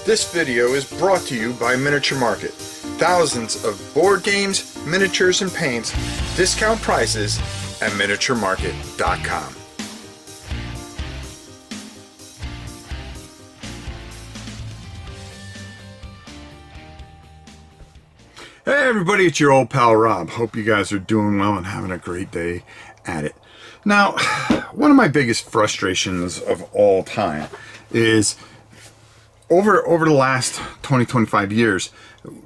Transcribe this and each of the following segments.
This video is brought to you by Miniature Market. Thousands of board games, miniatures, and paints, discount prices at miniaturemarket.com. Hey everybody, it's your old pal Rob. Hope you guys are doing well and having a great day at it. Now, one of my biggest frustrations of all time is over the last 20-25 years,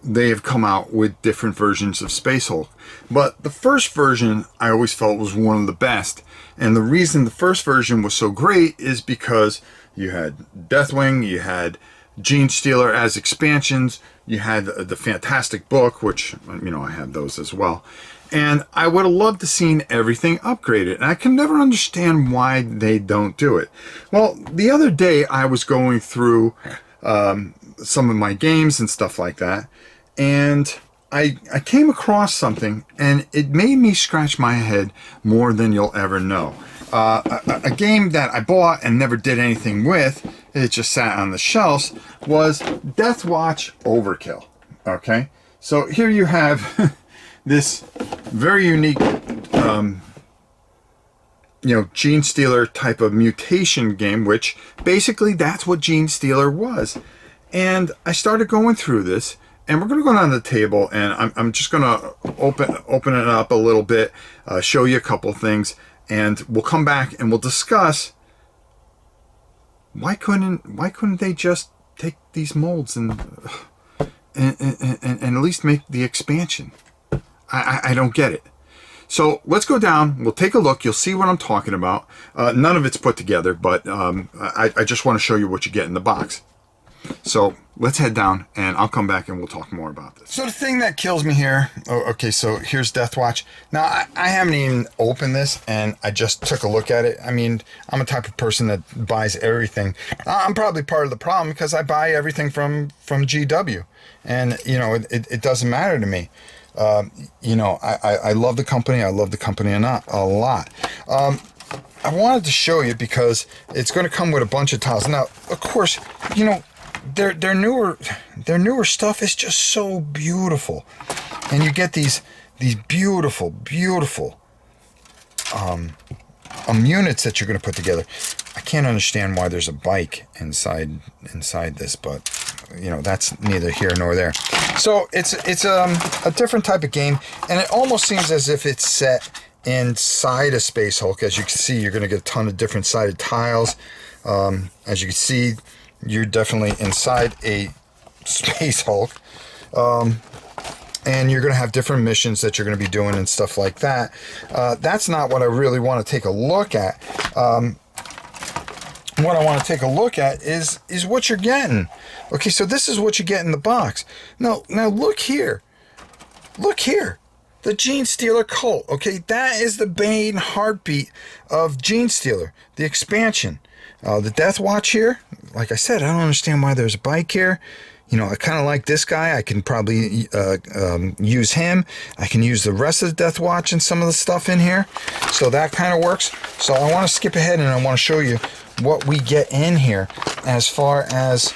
they have come out with different versions of Space Hulk. But the first version I always felt was one of the best. And the reason the first version was so great is because you had Deathwing, you had Gene Stealer as expansions, you had the Fantastic Book, which, you know, I have those as well. And I would have loved to seen everything upgraded. And I can never understand why they don't do it. Well, the other day I was going through some of my games and stuff like that, and I came across something, and it made me scratch my head more than you'll ever know. A game that I bought and never did anything with, it just sat on the shelves, was Death Watch Overkill. Okay, so here you have this very unique Gene Stealer type of mutation game, which basically that's what Gene Stealer was. And I started going through this, and we're going to go down to the table, and I'm just going to open it up a little bit, show you a couple things, and we'll come back and we'll discuss why couldn't they just take these molds and at least make the expansion. I don't get it. So let's go down, we'll take a look, you'll see what I'm talking about. None of it's put together, but I just want to show you what you get in the box. So let's head down, and I'll come back and we'll talk more about this. So the thing that kills me here, okay, so here's Death Watch. Now, I haven't even opened this, and I just took a look at it. I mean, I'm a type of person that buys everything. I'm probably part of the problem because I buy everything from GW, and, you know, it doesn't matter to me. You know, I love the company. I love the company a lot. I wanted to show you because it's going to come with a bunch of tiles. Now, of course, you know, their newer stuff is just so beautiful, and you get these beautiful units that you're going to put together. I can't understand why there's a bike inside this, but you know, that's neither here nor there. So it's a different type of game, and it almost seems as if it's set inside a Space Hulk. As you can see, you're going to get a ton of different sided tiles. As you can see, you're definitely inside a Space Hulk, and you're going to have different missions that you're going to be doing and stuff like that. That's not what I really want to take a look at. What I want to take a look at is what you're getting. Okay, so this is what you get in the box. Now look here. Look here. The Gene Stealer cult. Okay, that is the main heartbeat of Gene Stealer, the expansion. The Death Watch here, like I said, I don't understand why there's a bike here. You know, I kind of like this guy. I can probably use him. I can use the rest of the Death Watch and some of the stuff in here. So that kind of works. So I want to skip ahead, and I want to show you what we get in here as far as...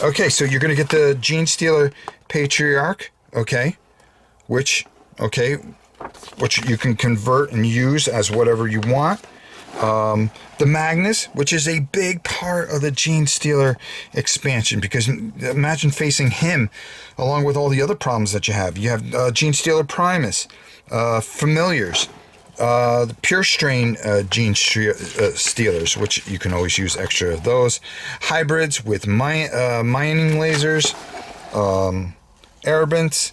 okay, so you're going to get the Gene Stealer Patriarch, okay, which you can convert and use as whatever you want. The Magnus, which is a big part of the Gene Stealer expansion, because imagine facing him along with all the other problems that you have. You have Gene Stealer Primus, Familiars, the Pure Strain Gene Stealers, which you can always use extra of those. Hybrids with mining lasers, Arabants,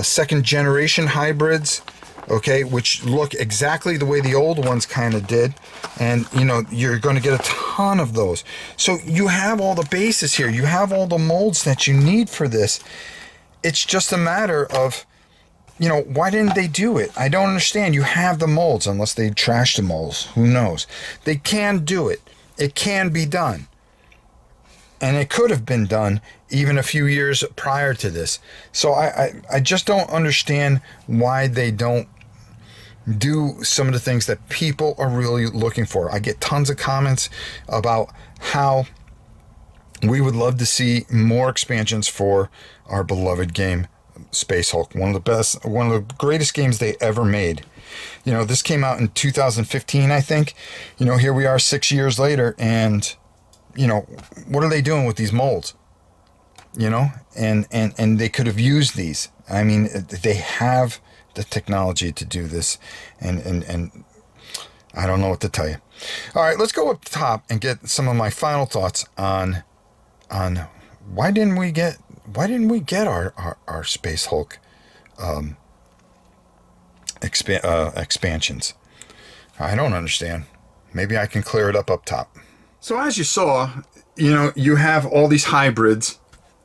second generation hybrids, okay, which look exactly the way the old ones kind of did, and you know, you're going to get a ton of those. So you have all the bases here, you have all the molds that you need for this. It's just a matter of, you know, why didn't they do it? I don't understand. You have the molds, unless they trash the molds, who knows. They can do it. It can be done, and it could have been done even a few years prior to this. So I just don't understand why they don't do some of the things that people are really looking for. I get tons of comments about how We would love to see more expansions for our beloved game, Space Hulk. One of the best, one of the greatest games they ever made. You know, this came out in 2015, I think. You know, here we are 6 years later, and, you know, what are they doing with these molds? You know, and they could have used these. I mean, they have the technology to do this, and I don't know what to tell you. All right, let's go up top and get some of my final thoughts on why didn't we get our Space Hulk expansions. I don't understand. Maybe I can clear it up top. So as you saw, you know, you have all these hybrids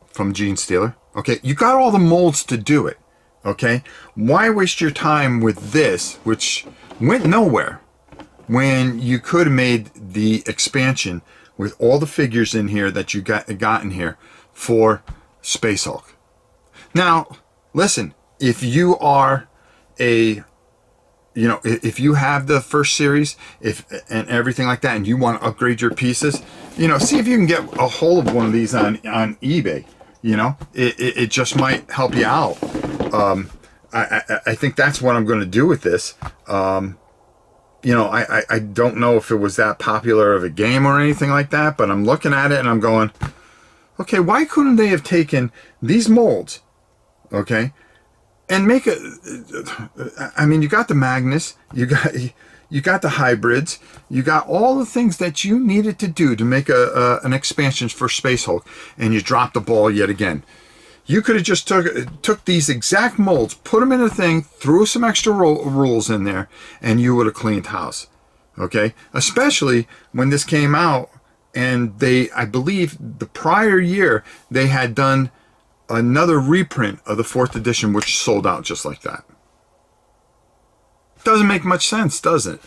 from Gene Stealer. Okay, you got all the molds to do it. Okay, why waste your time with this, which went nowhere, when you could have made the expansion with all the figures in here that you got in here for Space Hulk? Now, listen, if you are if you have the first series, and everything like that, and you want to upgrade your pieces, you know, see if you can get a hold of one of these on eBay. You know, it just might help you out. I think that's what I'm going to do with this. You know, I don't know if it was that popular of a game or anything like that, but I'm looking at it and I'm going, okay, why couldn't they have taken these molds, okay, and make I mean, you got the Magnus, you got the hybrids, you got all the things that you needed to do to make an expansion for Space Hulk, and you dropped the ball yet again. You could have just took these exact molds, put them in a thing, threw some extra rules in there, and you would have cleaned house. Okay? Especially when this came out, and I believe the prior year, they had done another reprint of the 4th edition, which sold out just like that. Doesn't make much sense, does it?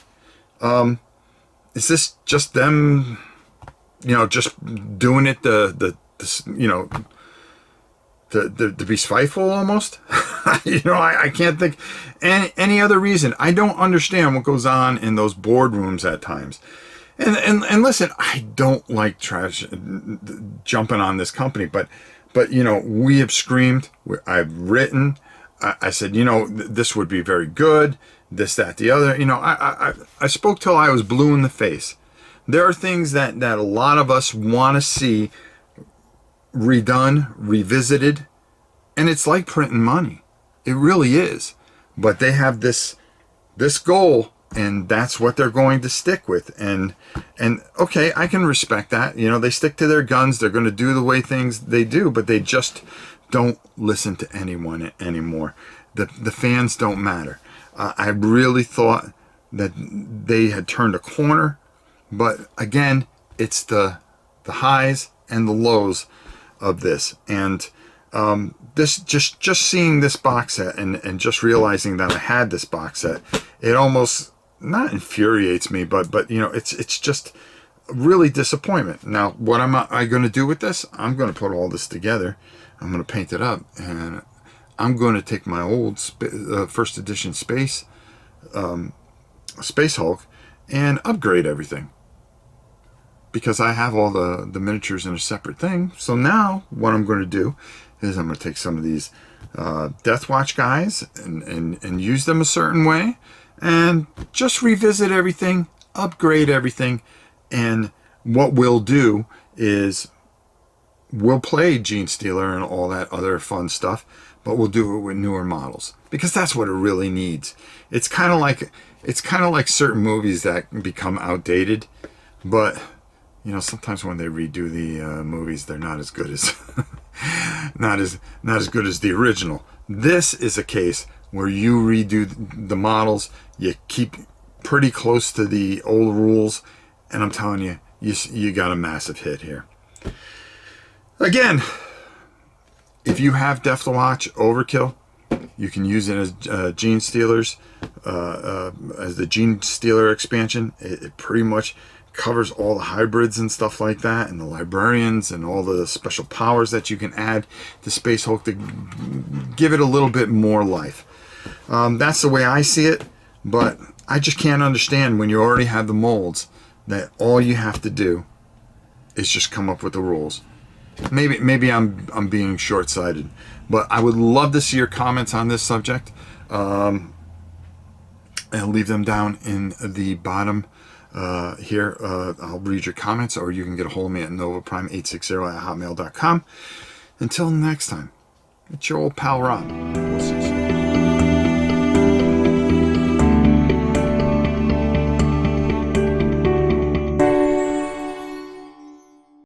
Is this just them, you know, just doing it you know, to be spiteful almost? You know, I can't think any other reason. I don't understand what goes on in those boardrooms at times. And listen, I don't like jumping on this company, but you know, we have screamed, I've written, I said, you know, this would be very good, this, that, the other. You know, I spoke till I was blue in the face. There are things that a lot of us want to see redone, revisited, and it's like printing money. It really is. But they have this goal, and that's what they're going to stick with. And okay, I can respect that. You know, they stick to their guns. They're going to do the way things they do, but they just don't listen to anyone anymore. The fans don't matter. I really thought that they had turned a corner, but again, it's the highs and the lows of this. And this just seeing this box set and just realizing that I had this box set, it almost not infuriates me, but you know, it's just really disappointment. Now, what am I going to do with this? I'm going to put all this together. I'm going to paint it up, and I'm going to take my old first edition Space Hulk and upgrade everything, because I have all the miniatures in a separate thing. So now what I'm going to do is I'm going to take some of these Death Watch guys and use them a certain way, and just revisit everything, upgrade everything. And what we'll do is we'll play Gene Stealer and all that other fun stuff, but we'll do it with newer models, because that's what it really needs. It's kind of like certain movies that become outdated, but you know, sometimes when they redo the movies, they're not as good as not as good as the original. This is a case where you redo the models, you keep pretty close to the old rules, and I'm telling you, you got a massive hit here. Again, if you have Death Watch Overkill, you can use it as Gene Stealers, as the Gene Stealer expansion. It pretty much covers all the hybrids and stuff like that, and the librarians and all the special powers that you can add to Space Hulk to give it a little bit more life. That's the way I see it, but I just can't understand when you already have the molds that all you have to do is just come up with the rules. maybe I'm being short-sighted, but I would love to see your comments on this subject. And leave them down in the bottom here. I'll read your comments, or you can get a hold of me at novaprime860@hotmail.com. Until next time, it's your old pal Rob. We'll see you soon.